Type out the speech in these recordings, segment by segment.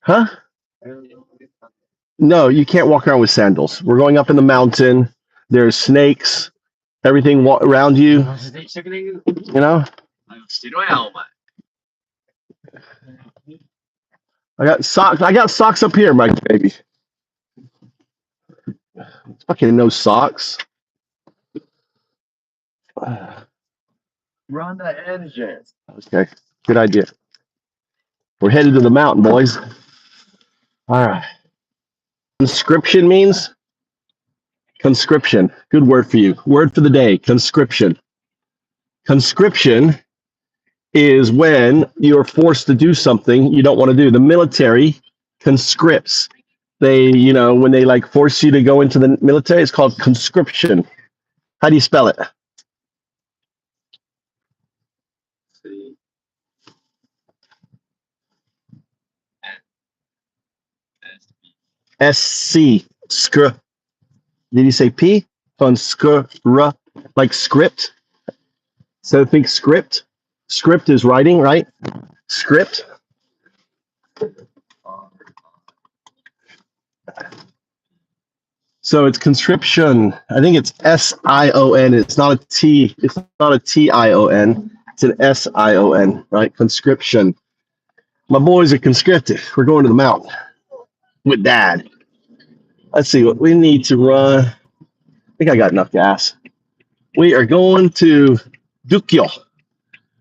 Huh? No, you can't walk around with sandals. We're going up in the mountain. There's snakes, everything around you. You know? I got socks. I got socks up here, my baby. Fucking no socks. Run the engine. Okay, good idea. We're headed to the mountain, boys. All right. Conscription means? Conscription. Good word for you. Word for the day. Conscription. Conscription is when you're forced to do something you don't want to do. The military conscripts. They, you know, when they like force you to go into the military, it's called conscription. How do you spell it? SC. Scr. Did you say P? Conscr. Like script. So think script. Script is writing, right? Script. So it's conscription. I think it's S-I-O-N. It's not a T. It's not a T-I-O-N. It's an S-I-O-N, right? Conscription. My boys are conscripted. We're going to the mountain with Dad. Let's see what we need to run. I think I got enough gas. We are going to Dukyo.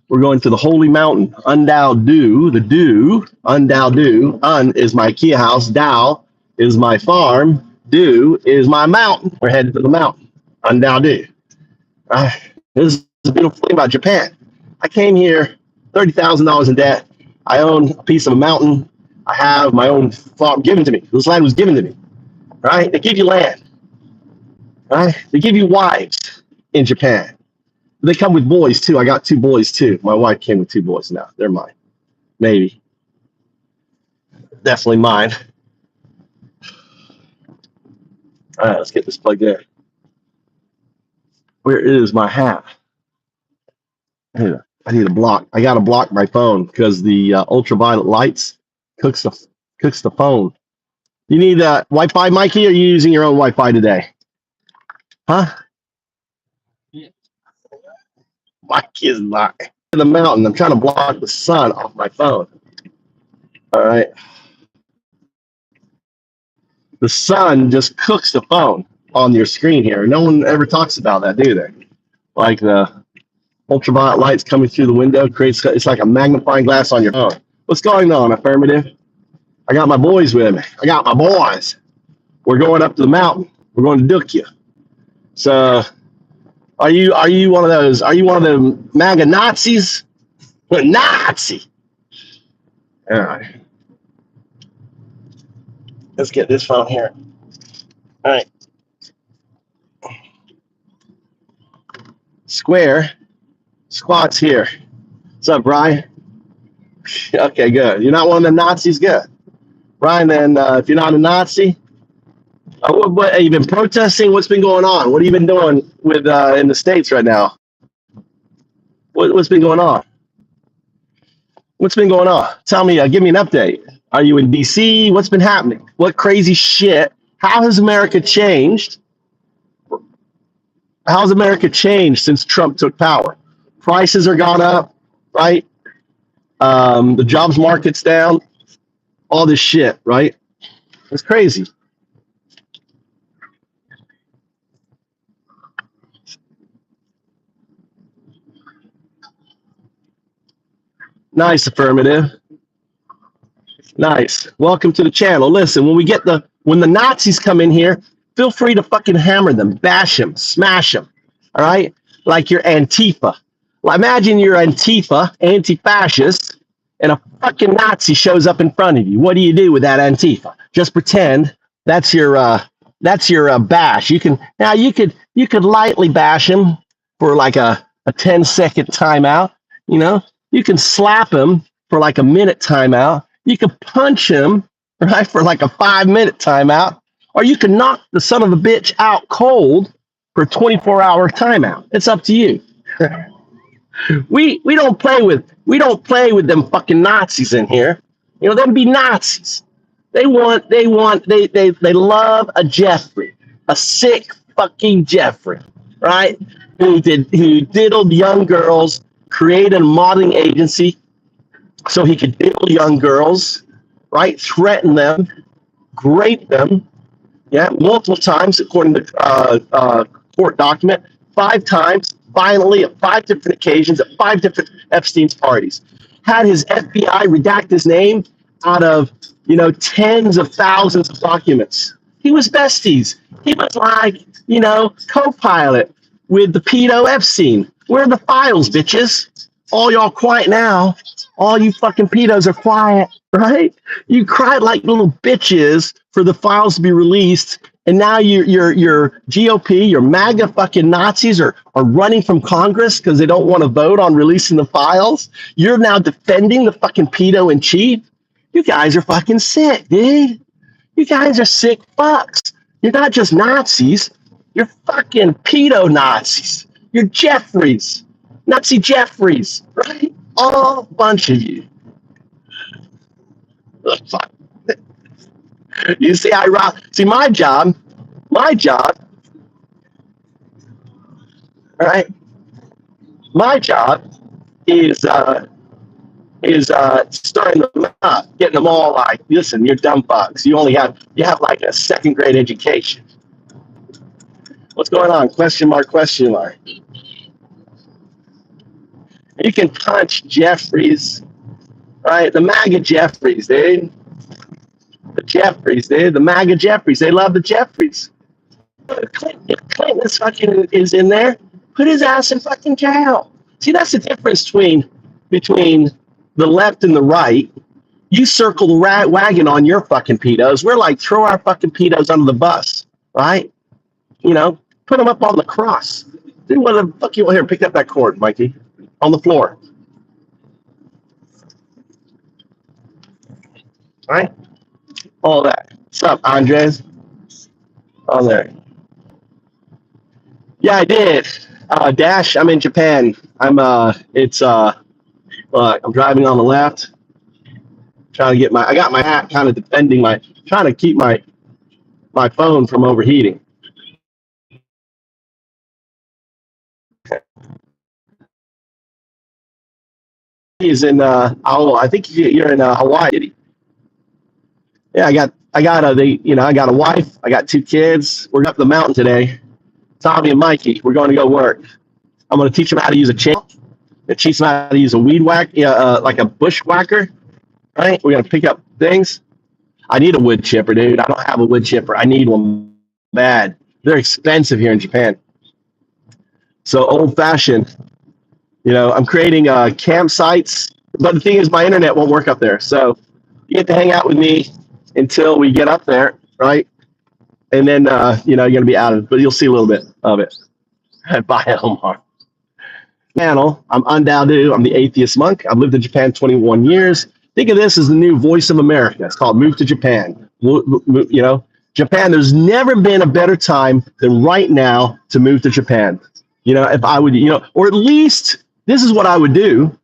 We're going to the holy mountain. Undao Du. The Du. Undao Du. Un is my Kia house. Dao is my farm. Du is my mountain. We're headed to the mountain. Undao Du. This is the beautiful thing about Japan. I came here, $30,000 in debt. I own a piece of a mountain. I have my own farm given to me. This land was given to me. Right? They give you land. Right? They give you wives in Japan. They come with boys too. I got 2 boys too. My wife came with 2 boys now. They're mine. Maybe. Definitely mine. All right, let's get this plugged in. Where is my hat? I need a block. I got to block my phone because the ultraviolet lights cooks the phone. You need Wi-Fi, Mikey, or are you using your own Wi-Fi today? Huh? Mikey is not in the mountain. I'm trying to block the sun off my phone. All right. The sun just cooks the phone on your screen here. No one ever talks about that, do they? Like the ultraviolet lights coming through the window it's like a magnifying glass on your phone. What's going on, affirmative? I got my boys with me. I got my boys. We're going up to the mountain. We're going to Dukya. So are you one of those? Are you one of the MAGA Nazis? What Nazi? All right. Let's get this phone here. All right. Square. Squat's here. What's up, Brian? Okay, good. You're not one of the Nazis? Good. Brian, then if you're not a Nazi, what have you been protesting? What's been going on? What have you been doing with in the States right now? What's been going on? What's been going on? Tell me, give me an update. Are you in DC? What's been happening? What crazy shit? How has America changed? How's America changed since Trump took power? Prices are gone up, right? The jobs market's down. All this shit, right? It's crazy. Nice, affirmative. Nice. Welcome to the channel. Listen, when the Nazis come in here, feel free to fucking hammer them, bash them, smash them. All right? Like you're Antifa. Well, imagine you're Antifa, anti-fascist, and a fucking Nazi shows up in front of you. What do you do with that Antifa? Just pretend that's your bash. You could lightly bash him for like a 10-second timeout. You know, you can slap him for like a minute timeout. You can punch him, right, for like a 5-minute timeout, or you can knock the son of a bitch out cold for a 24-hour timeout. It's up to you. We don't play with them fucking Nazis in here. You know, them be Nazis. They love a Jeffrey, a sick fucking Jeffrey, right? Who diddled young girls, created a modeling agency so he could diddle young girls, right? Threaten them, rape them, yeah, multiple times according to court document, 5 times, violently at 5 different occasions at 5 different Epstein's parties. Had his FBI redact his name out of, tens of thousands of documents. He was besties. He was like, co-pilot with the pedo Epstein. Where are the files, bitches? All y'all quiet now. All you fucking pedos are quiet, right? You cried like little bitches for the files to be released, and now your GOP, your MAGA fucking Nazis are running from Congress because they don't want to vote on releasing the files. You're now defending the fucking pedo in chief. You guys are fucking sick, dude. You guys are sick fucks. You're not just Nazis. You're fucking pedo Nazis. You're Jeffries. Nazi Jeffries, right? All bunch of you. You see, my job, right? My job is stirring them up, getting them all like, listen, you're dumb fucks. You have like a 2nd grade education. What's going on? Question mark, question mark. You can punch Jeffries, right? The MAGA Jeffries, dude. The Jeffries, dude. The MAGA Jeffries. They love the Jeffries. If Clinton is in there, put his ass in fucking jail. See, that's the difference between the left and the right. You circle the wagon on your fucking pedos. We're like, throw our fucking pedos under the bus, right? Put them up on the cross. Dude, what the fuck you want here? Pick up that cord, Mikey. On the floor. Right? All that. What's up, Andres? On there. Yeah, I did. Dash, I'm in Japan. I'm driving on the left. Trying to get I got my hat kind of defending trying to keep my phone from overheating. He's in I think you're in Hawaii. Yeah, I got a wife, I got 2 kids. We're up the mountain today. Tommy and Mikey, we're going to go work. I'm going to teach them how to use a chain. Teach them how to use a weed whack, like a bushwhacker. Right? We're going to pick up things. I need a wood chipper, dude. I don't have a wood chipper. I need one bad. They're expensive here in Japan. So old fashioned. I'm creating campsites, but the thing is my internet won't work up there. So you get to hang out with me until we get up there, right? And then, you're going to be out of it, but you'll see a little bit of it. Bye, Elmar. Channel, I'm Undoubted. I'm the atheist monk. I've lived in Japan 21 years. Think of this as the new voice of America. It's called Move to Japan. Japan, there's never been a better time than right now to move to Japan. If I would, or at least this is what I would do,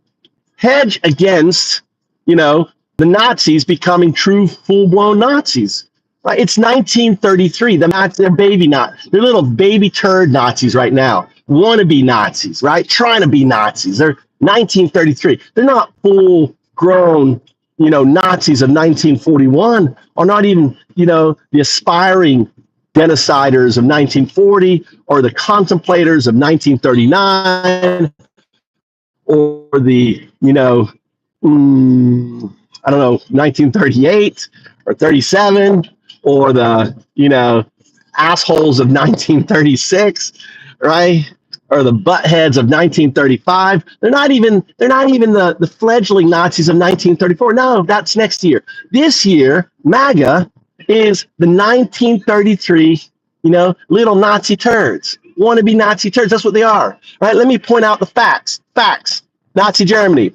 hedge against, the Nazis becoming true full-blown Nazis. Right? It's 1933. They're baby Nazis. They're little baby turd Nazis right now. Wannabe Nazis, right? Trying to be Nazis. They're 1933. They're not full-grown, Nazis of 1941, or not even, the aspiring genociders of 1940, or the contemplators of 1939, or the, 1938 or 37, or the, assholes of 1936, right? Or the buttheads of 1935. They're not even the fledgling Nazis of 1934. No, that's next year. This year, MAGA is the 1933, little Nazi turds. Wannabe Nazi turds. That's what they are, right? Let me point out the facts. Facts. Nazi Germany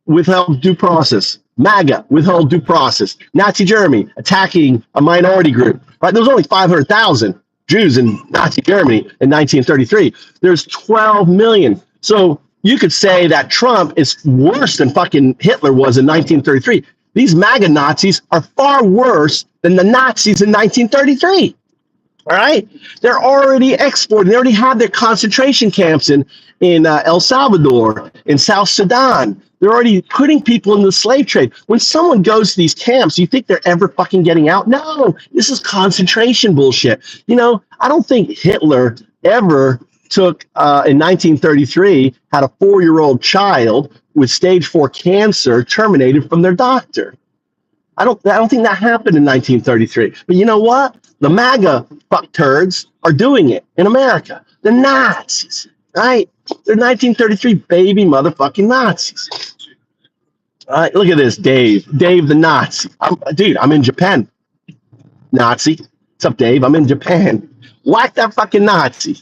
withheld due process. MAGA withheld due process. Nazi Germany attacking a minority group. Right? There was only 500,000 Jews in Nazi Germany in 1933. There's 12 million. So you could say that Trump is worse than fucking Hitler was in 1933. These MAGA Nazis are far worse than the Nazis in 1933. All right, they're already exporting. They already have their concentration camps in El Salvador, in South Sudan. They're already putting people in the slave trade. When someone goes to these camps, you think they're ever fucking getting out? No, this is concentration bullshit. You know, I don't think Hitler ever took, in 1933, had a 4-year-old child with stage 4 cancer terminated from their doctor. I don't think that happened in 1933. But you know what? The MAGA fuckturds are doing it in America. The Nazis, right? They're 1933 baby motherfucking Nazis. All right, look at this, Dave. Dave the Nazi. Dude, I'm in Japan. Nazi. What's up, Dave? I'm in Japan. Whack that fucking Nazi.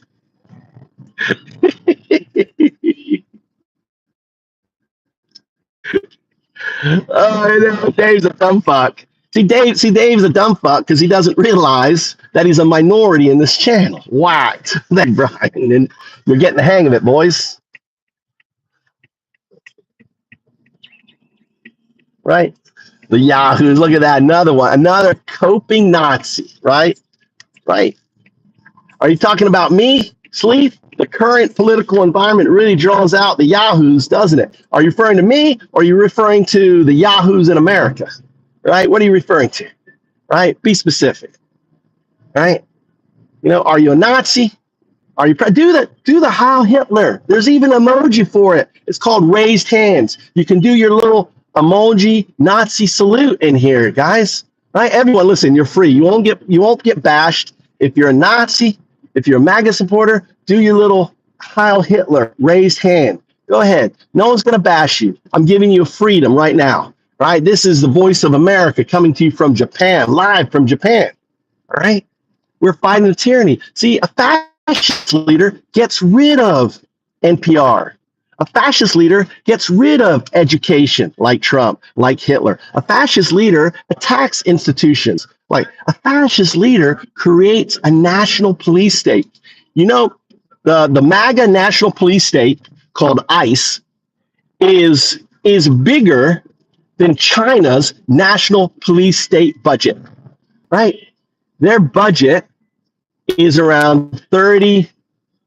Oh, I know. Dave's a dumb fuck. Dave's a dumb fuck because he doesn't realize that he's a minority in this channel. Whacked. That Brian, and you're getting the hang of it, boys. Right? The Yahoos. Look at that. Another one. Another coping Nazi. Right? Right? Are you talking about me, Sleeth? The current political environment really draws out the Yahoos, doesn't it? Are you referring to me, or are you referring to the Yahoos in America? Right? What are you referring to? Right? Be specific. Right? You know, are you a Nazi? Are you do the Heil Hitler? There's even an emoji for it. It's called raised hands. You can do your little emoji Nazi salute in here, guys. Right? Everyone, listen, you're free. You won't get bashed if you're a Nazi. If you're a MAGA supporter, do your little Heil Hitler raised hand. Go ahead. No one's going to bash you. I'm giving you freedom right now. Right? This is the voice of America coming to you from Japan, live from Japan. All right? We're fighting the tyranny. See, a fascist leader gets rid of NPR. A fascist leader gets rid of education, like Trump, like Hitler. A fascist leader attacks institutions. Like a fascist leader creates a national police state. You know, the MAGA national police state called ICE is bigger than China's national police state budget, right? Their budget is around 30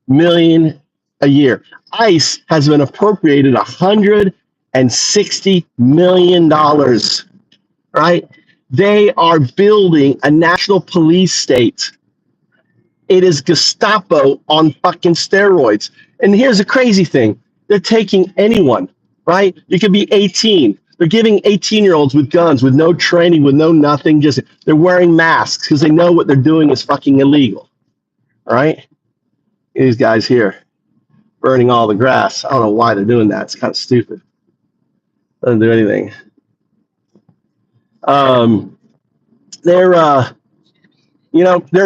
million a year. ICE has been appropriated $160 million, right? They are building a national police state. It is Gestapo on fucking steroids. And here's the crazy thing. They're taking anyone, right? You could be 18. They're giving 18-year-olds with guns, with no training, with no nothing. Just they're wearing masks because they know what they're doing is fucking illegal. All right? These guys here burning all the grass. I don't know why they're doing that. It's kind of stupid. Doesn't do anything. They're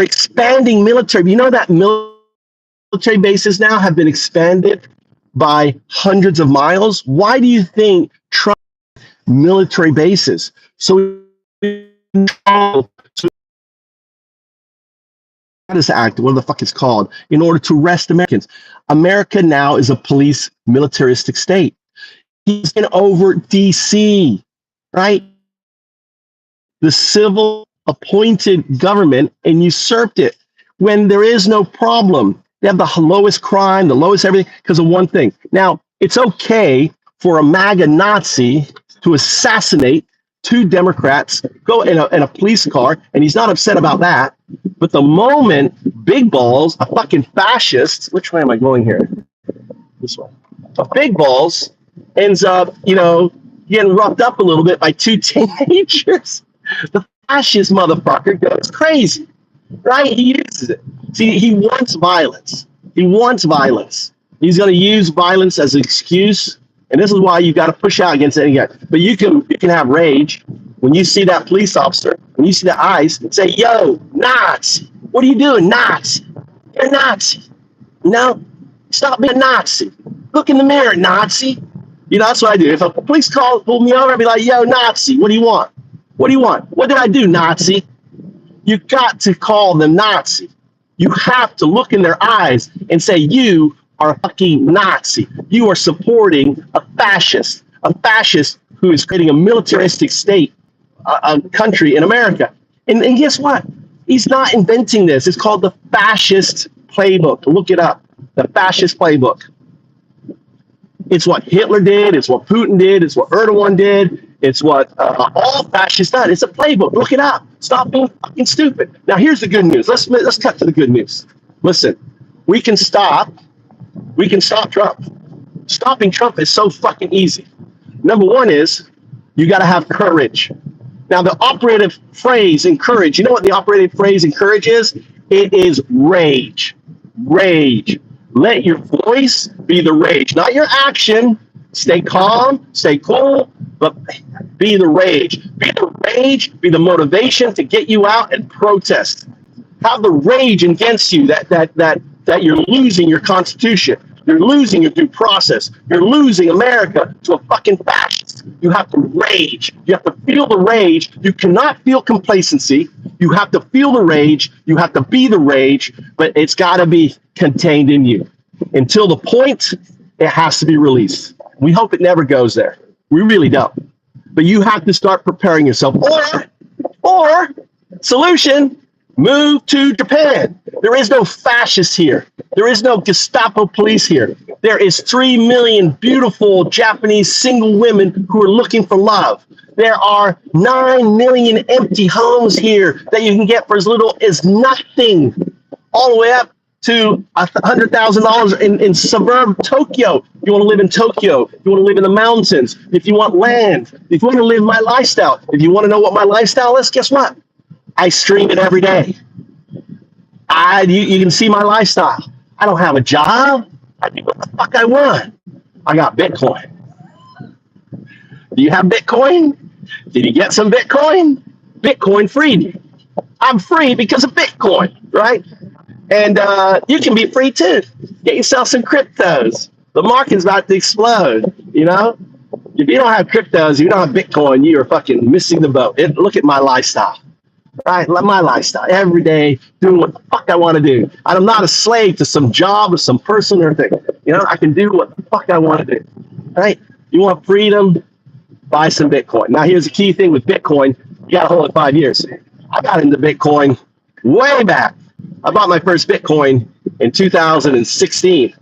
expanding military. You know that military bases now have been expanded by hundreds of miles. Why do you think Trump military bases? So this act, what the fuck it's called, in order to arrest Americans. America now is a police militaristic state. He's been over DC, right? The civil appointed government and usurped it when there is no problem. They have the lowest crime, the lowest everything because of one thing. Now, it's okay for a MAGA Nazi to assassinate 2 Democrats, go in a police car, and he's not upset about that. But the moment Big Balls, a fucking fascist, which way am I going here? This way. A Big Balls ends up, getting roughed up a little bit by 2 teenagers. The fascist motherfucker goes crazy, right? He uses it. See, he wants violence. He wants violence. He's going to use violence as an excuse, and this is why you got to push out against any guy. But you can have rage when you see that police officer, when you see the eyes, and say, "Yo, Nazi! What are you doing, Nazi? You're a Nazi. Stop being a Nazi. Look in the mirror, Nazi." That's what I do. If a police pulled me over, I'd be like, "Yo, Nazi, what do you want? What do you want? What did I do, Nazi?" You got to call them Nazi. You have to look in their eyes and say, "You are a fucking Nazi. You are supporting a fascist, a fascist who is creating a militaristic state, a country in America. And guess what? He's not inventing this. It's called the fascist playbook. Look it up. The fascist playbook. It's what Hitler did. It's what Putin did. It's what Erdogan did. It's what all fascists done. It's a playbook. Look it up. Stop being fucking stupid. Now, here's the good news. Let's cut to the good news. Listen, we can stop Trump. Stopping Trump is so fucking easy. Number one is you got to have courage. Now, the operative phrase in courage, you know what the operative phrase in courage is? It is rage. Rage. Let your voice be the rage, not your action. Stay calm, stay cool, but be the rage. Be the rage, be the motivation to get you out and protest. Have the rage against you that you're losing your Constitution. You're losing your due process. You're losing America to a fucking fascist. You have to rage. You have to feel the rage. You cannot feel complacency. You have to feel the rage. You have to be the rage, but it's got to be contained in you. Until the point, it has to be released. We hope it never goes there. We really don't. But you have to start preparing yourself. Or solution, move to Japan. There is no fascist here. There is no Gestapo police here. There is 3 million beautiful Japanese single women who are looking for love. There are 9 million empty homes here that you can get for as little as nothing, all the way up to $100,000 in suburban Tokyo. You want to live in Tokyo. You want to live in the mountains. If you want land, if you want to live my lifestyle, if you want to know what my lifestyle is, guess what? I stream it every day. You can see my lifestyle. I don't have a job. I do what the fuck I want. I got Bitcoin. Do you have Bitcoin? Did you get some Bitcoin? Bitcoin freed you. I'm free because of Bitcoin, right? And you can be free too. Get yourself some cryptos. The market's about to explode, you know? If you don't have cryptos, if you don't have Bitcoin, you are fucking missing the boat. Look at my lifestyle. Right, my lifestyle every day, doing what the fuck I want to do. I'm not a slave to some job or some person or thing. You know, I can do what the fuck I want to do. Right? You want freedom? Buy some Bitcoin. Now, here's the key thing with Bitcoin: you got to hold it 5 years. I got into Bitcoin way back. I bought my first Bitcoin in 2016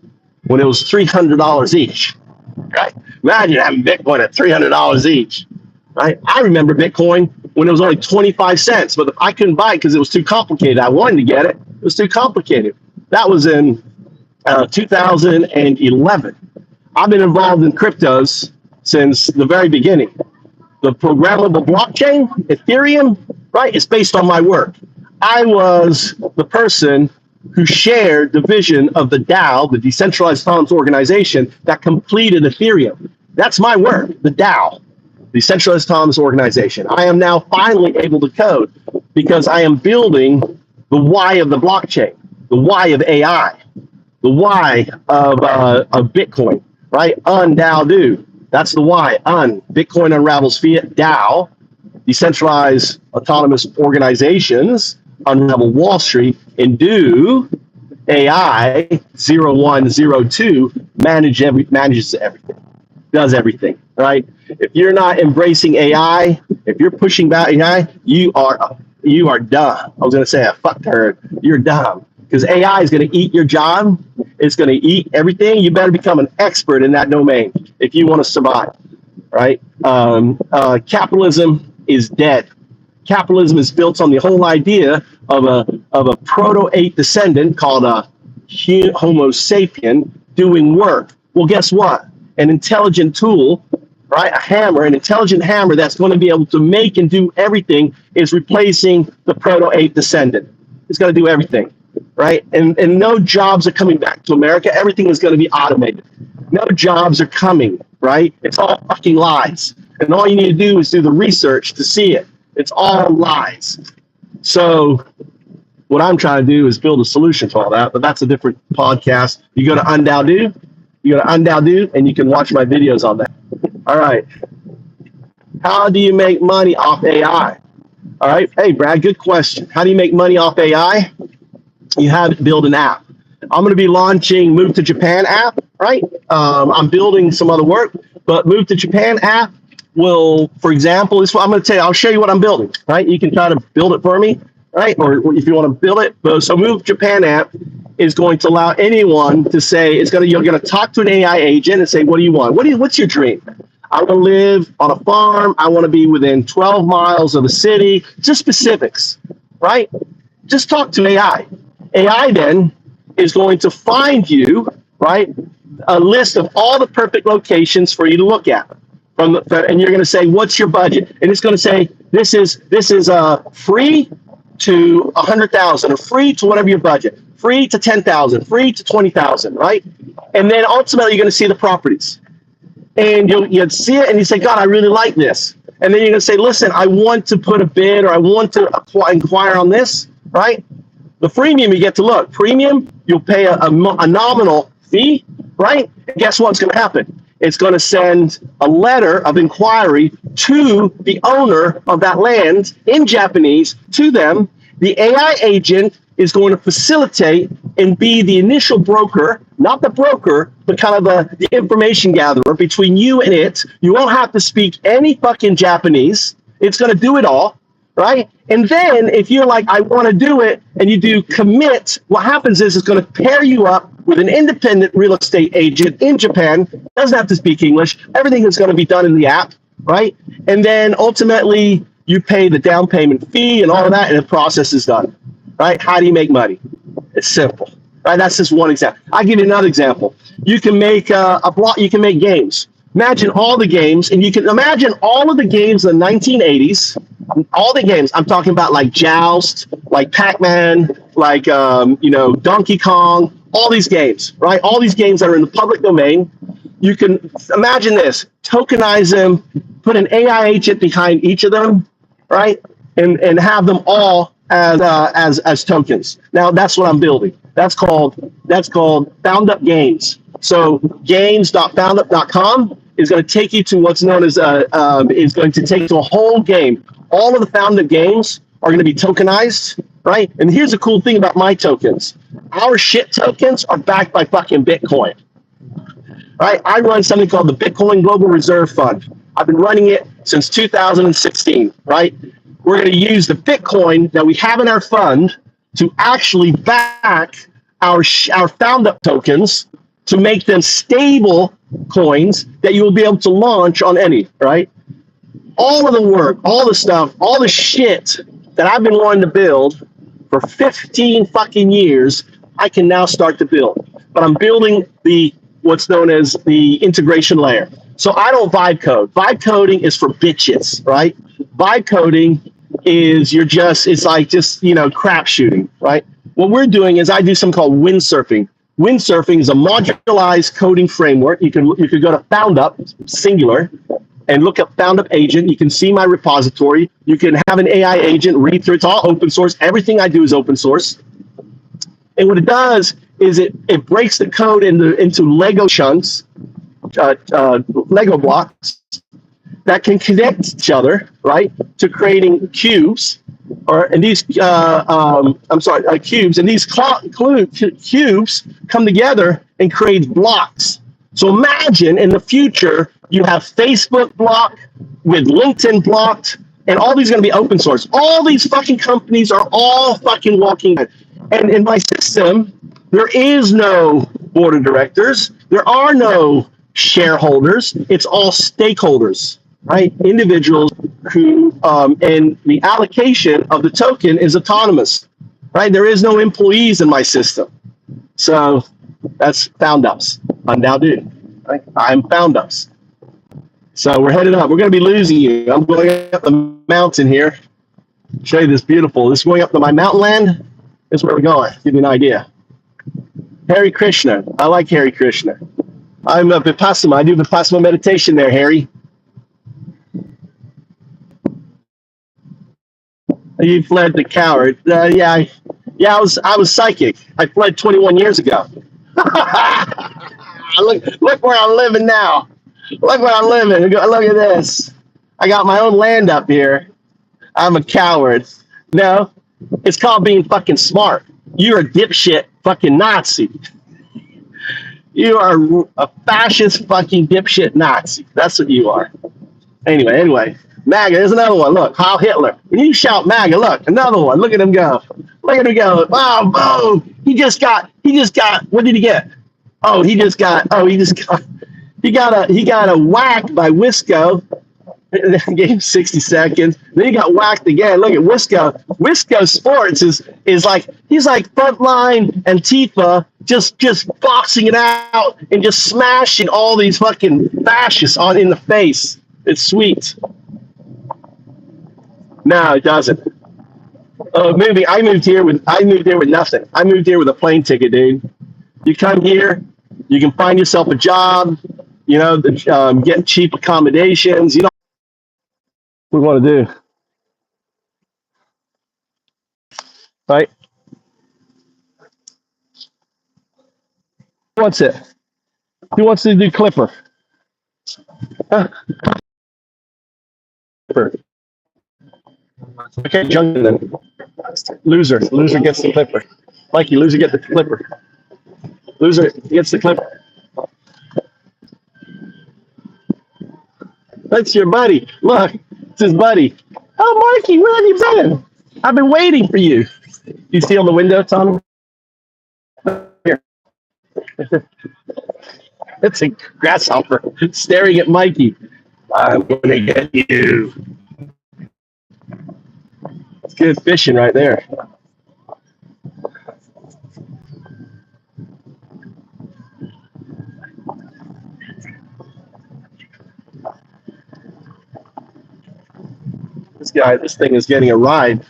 when it was $300 each. Right? Imagine having Bitcoin at $300 each. Right? I remember Bitcoin when it was only 25 cents, but I couldn't buy it because it was too complicated. I wanted to get it. It was too complicated. That was in 2011. I've been involved in cryptos since the very beginning. The programmable blockchain, Ethereum, right, is based on my work. I was the person who shared the vision of the DAO, the Decentralized Autonomous Organization, that completed Ethereum. That's my work, the DAO. Decentralized Autonomous Organization. I am now finally able to code because I am building the why of the blockchain, the why of AI, the why of Bitcoin, right? DAO, do. That's the why. Bitcoin unravels fiat. DAO, Decentralized Autonomous Organizations, unravel Wall Street. And do, AI, 0102, manages everything, does everything, right? If you're not embracing AI, if you're pushing back AI, you are dumb. I was going to say a fuck turd. You're dumb because AI is going to eat your job. It's going to eat everything. You better become an expert in that domain if you want to survive, right? Capitalism is dead. Capitalism is built on the whole idea of a proto-ape descendant called a Homo sapien doing work. Well, guess what? An intelligent tool, right? A hammer, an intelligent hammer that's going to be able to make and do everything is replacing the proto-ape descendant. It's going to do everything, right? And no jobs are coming back to America. Everything is going to be automated. No jobs are coming, right? It's all fucking lies. And all you need to do is do the research to see it. It's all lies. So what I'm trying to do is build a solution to all that, but that's a different podcast. You go to NAAAZI, and you can watch my videos on that. All right. How do you make money off AI? All right. Hey, Brad, good question. How do you make money off AI? You have to build an app. I'm going to be launching Move to Japan app, right? I'm building some other work, But Move to Japan app will, for example, this is what I'm going to tell you. I'll show you what I'm building, right? You can try to build it for me, right? Or if you want to build it. So Move Japan app is going to allow anyone to say, you're going to talk to an AI agent and say, what do you want? What's your dream? I want to live on a farm. I want to be within 12 miles of a city. Just specifics, right? Just talk to AI. AI then is going to find you, right, a list of all the perfect locations for you to look at. And you're going to say, what's your budget? And it's going to say, this is free to 100,000, or free to whatever your budget, free to 10,000, free to 20,000, right? And then ultimately you're going to see the properties. And you'd see it and you say, God, I really like this. And then you're going to say, listen, I want to put a bid, or I want to inquire on this, right? The freemium, you get to look. Premium, you'll pay a nominal fee, right? And guess what's going to happen? It's going to send a letter of inquiry to the owner of that land in Japanese to them. The AI agent is going to facilitate and be the initial broker, not the broker, but kind of the information gatherer between you and it. You won't have to speak any fucking Japanese. It's going to do it all, right? And then if you're like, I want to do it, and you do commit, what happens is it's going to pair you up with an independent real estate agent in Japan. Doesn't have to speak English. Everything is going to be done in the app, right? And then ultimately you pay the down payment fee and all of that, and the process is done, right? How do you make money? It's simple, right? That's just one example. I'll give you another example. You can make a block. You can make games. Imagine all the games, and you can imagine all of the games in the 1980s. All the games. I'm talking about like Joust, like Pac-Man, like Donkey Kong. All these games, right? All these games that are in the public domain. You can imagine this: tokenize them, put an AI agent behind each of them, right? And have them all as tokens. Now that's what I'm building. That's called Found Up Games. So games.foundup.com is going to take you to what's known as is going to take you to a whole game. All of the Found Up games are going to be tokenized, right? And here's the cool thing about my tokens: our shit tokens are backed by fucking Bitcoin, right? I run something called the Bitcoin Global Reserve Fund. I've been running it since 2016, right? We're going to use the Bitcoin that we have in our fund to actually back our Found Up tokens to make them stable coins that you will be able to launch on any, right? All of the work, all the stuff, all the shit that I've been wanting to build for 15 fucking years, I can now start to build. But I'm building what's known as the integration layer. So I don't vibe code. Vibe coding is for bitches, right? Vibe coding is it's like just crap shooting, right? What we're doing is I do something called windsurfing. Windsurfing is a modularized coding framework. You could go to FoundUp, singular, and look up FoundUp agent. You can see my repository. You can have an AI agent read through. It's all open source. Everything I do is open source. And what it does is it breaks the code into Lego chunks, Lego blocks that can connect each other, right, to creating cubes. Cubes, and these cubes come together and create blocks. So imagine in the future you have Facebook block with LinkedIn blocked, and all these are going to be open source. All these fucking companies are all fucking walking. And in my system, there is no board of directors. There are no shareholders. It's all stakeholders, right? Individuals who, and the allocation of the token is autonomous, right? There is no employees in my system. So that's FoundUps. I'm now doing, right? I'm FoundUps. So we're headed up. We're going to be losing you. I'm going up the mountain here. Show you this beautiful. This is going up to my mountain land. This is where we're going. Give you an idea. Hare Krishna. I like Hare Krishna. I'm a Vipassana. I do Vipassana meditation there, Harry. You fled the coward. I was psychic. I fled 21 years ago. Look where I'm living now. Look where I'm living. Look at this. I got my own land up here. I'm a coward. No, it's called being fucking smart. You're a dipshit fucking Nazi. You are a fascist fucking dipshit Nazi. That's what you are. Anyway. MAGA, there's another one. Look, Heil Hitler. When you shout MAGA, look, another one. Look at him go. Look at him go. Wow, boom. He just got, what did he get? He got a whack by Wisco. Gave him 60 seconds. Then he got whacked again. Look at Wisco. Wisco Sports is like, he's like frontline Antifa, just boxing it out and just smashing all these fucking fascists in the face. It's sweet. No, it doesn't. I moved here with nothing. I moved here with a plane ticket, dude. You come here, you can find yourself a job, get cheap accommodations. You know what we want to do, right? Who wants it? Who wants to do Clipper? Huh? Clipper. Okay, jungle then. Loser gets the Clipper. Mikey, loser gets the Clipper. Loser gets the Clipper. That's your buddy. Look, it's his buddy. Oh, Mikey, where have you been? I've been waiting for you. You see on the window, Tom? Here. It's a grasshopper staring at Mikey. I'm going to get you. It's good fishing right there. This thing is getting a ride.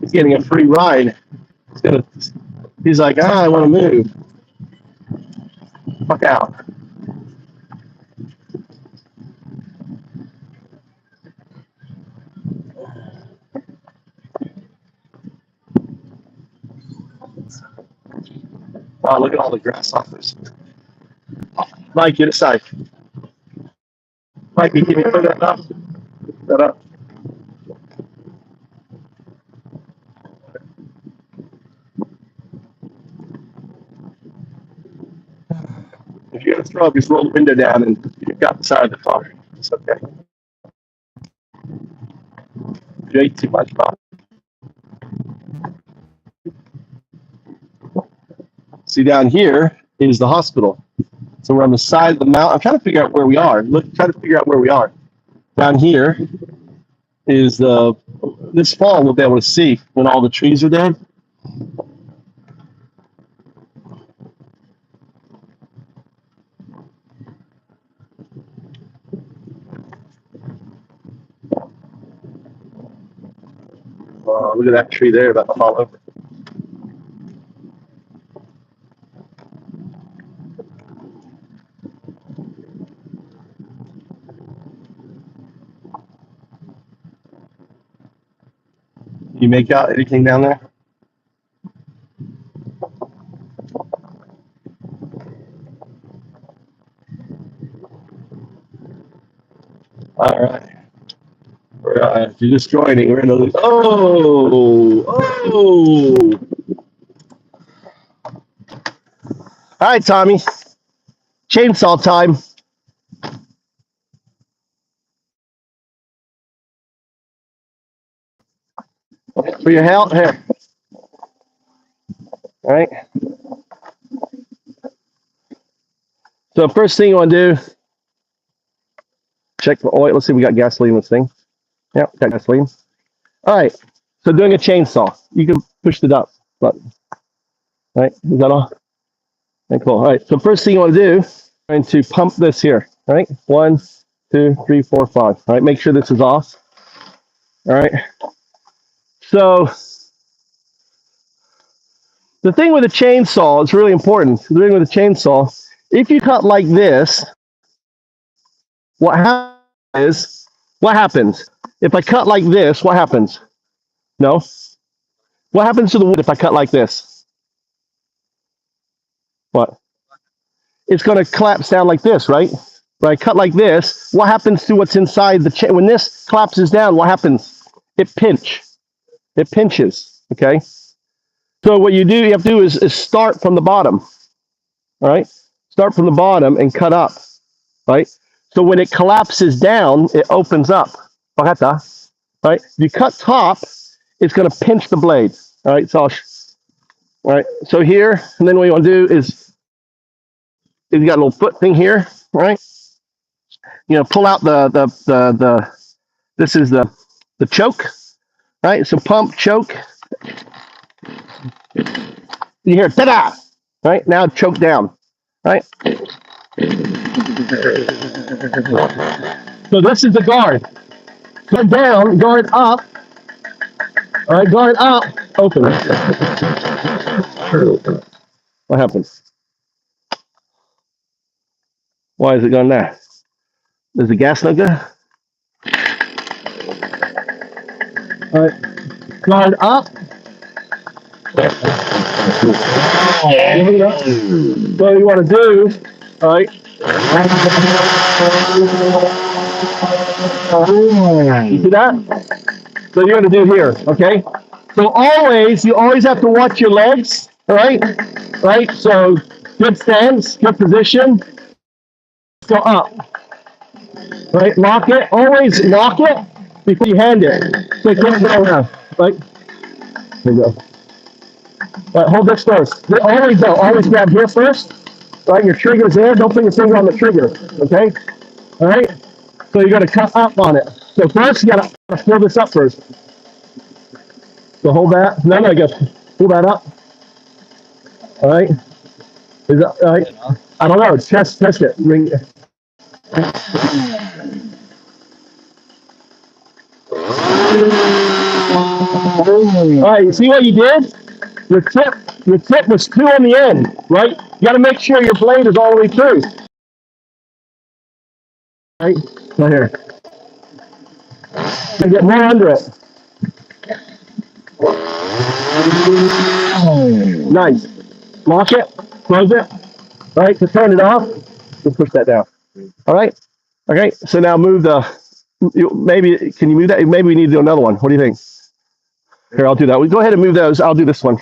He's getting a free ride. He's like, I want to move. Fuck out. Wow, look at all the grasshoppers. Mike, get aside. Mike, can you put that up? That up. If you're going to throw up, just roll the window down and you've got the side of the car. It's okay. You ate too much, Bob. See, down here is the hospital. So we're on the side of the mountain. I'm trying to figure out where we are. Try to figure out where we are. Down here is this fall we'll be able to see when all the trees are dead. Look at that tree there about to fall over. You make out anything down there? All right. If you're just joining, we're going to. Oh. All right, Tommy. Chainsaw time. For your help here. All right. So first thing you want to do, check for oil. Let's see if we got gasoline in this thing. Yep, got gasoline. All right. So doing a chainsaw, you can push the up button. All right. Is that all? Okay, cool. All right. So first thing you want to do, going to pump this here. All right. 1, 2, 3, 4, 5. All right. Make sure this is off. All right. So the thing with a chainsaw is really important. The thing with a chainsaw, if you cut like this, what happens? If I cut like this, what happens? No. What happens to the wood if I cut like this? What? It's going to collapse down like this, right? When I cut like this, what happens to what's inside the chain? When this collapses down, what happens? It pinches, okay? So what you have to do is start from the bottom, all right? start from the bottom and cut up, right? So when it collapses down, it opens up. Right? If you cut top, it's going to pinch the blade. All right. So, all right. So here, and then what you want to do is you got a little foot thing here, right? You know, pull out the this is the choke, right? So pump, choke. You hear ta-da, right? Now choke down, right? So this is the guard. Guard down, guard up. All right, guard up, open. What happened? Why is it going there? Is the gas no good? All right, guard up. What you want to do, all right? You see that? So you're going to do here, okay? So you always have to watch your legs, all right? Right? So good stance, good position. Go up, right? Lock it. Always lock it before you hand it. So you can't go around, right? There you go. All right, hold this first. Always grab here first. Right, your trigger's there. Don't put your finger on the trigger. Okay. All right. So you got to cut up on it. So first you got to pull this up first. So hold that. No, you got to pull that up. All right. Is that all right? I don't know. Test it. Ring. All right. You see what you did? Your tip was 2 on the end, right? You got to make sure your blade is all the way through. Right? Right here. And get more under it. Nice. Lock it. Close it. Right? To turn it off. Just push that down. All right. Okay. So now move the. Maybe can you move that? Maybe we need to do another one. What do you think? Here, I'll do that. We go ahead and move those. I'll do this one.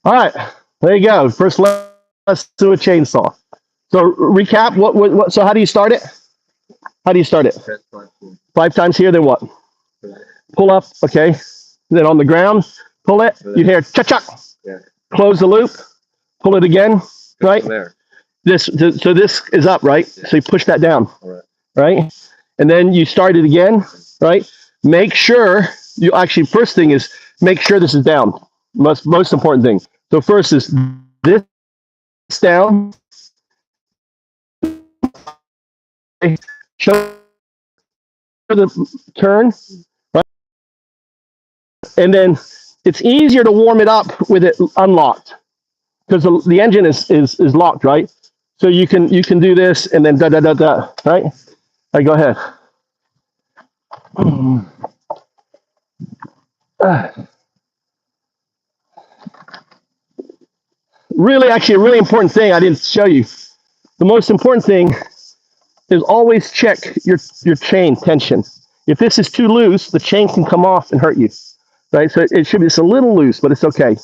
All right, there you go. First, let's do a chainsaw. So recap. What? So how do you start it? How do you start it? 5 times here. Then what? Pull up. Okay. Then on the ground, pull it. You hear cha-chuck. Close the loop. Pull it again. Right. So this is up, right? So you push that down. Right. And then you start it again. Right. Make sure you actually. First thing is make sure this is down. Most important thing. So first is this down. Show the turn, right? And then it's easier to warm it up with it unlocked because the engine is locked, right? So you can do this and then right? All right, go ahead. Actually, a really important thing I didn't show you. The most important thing is always check your chain tension. If this is too loose, the chain can come off and hurt you, right? So it should be just a little loose, but it's okay.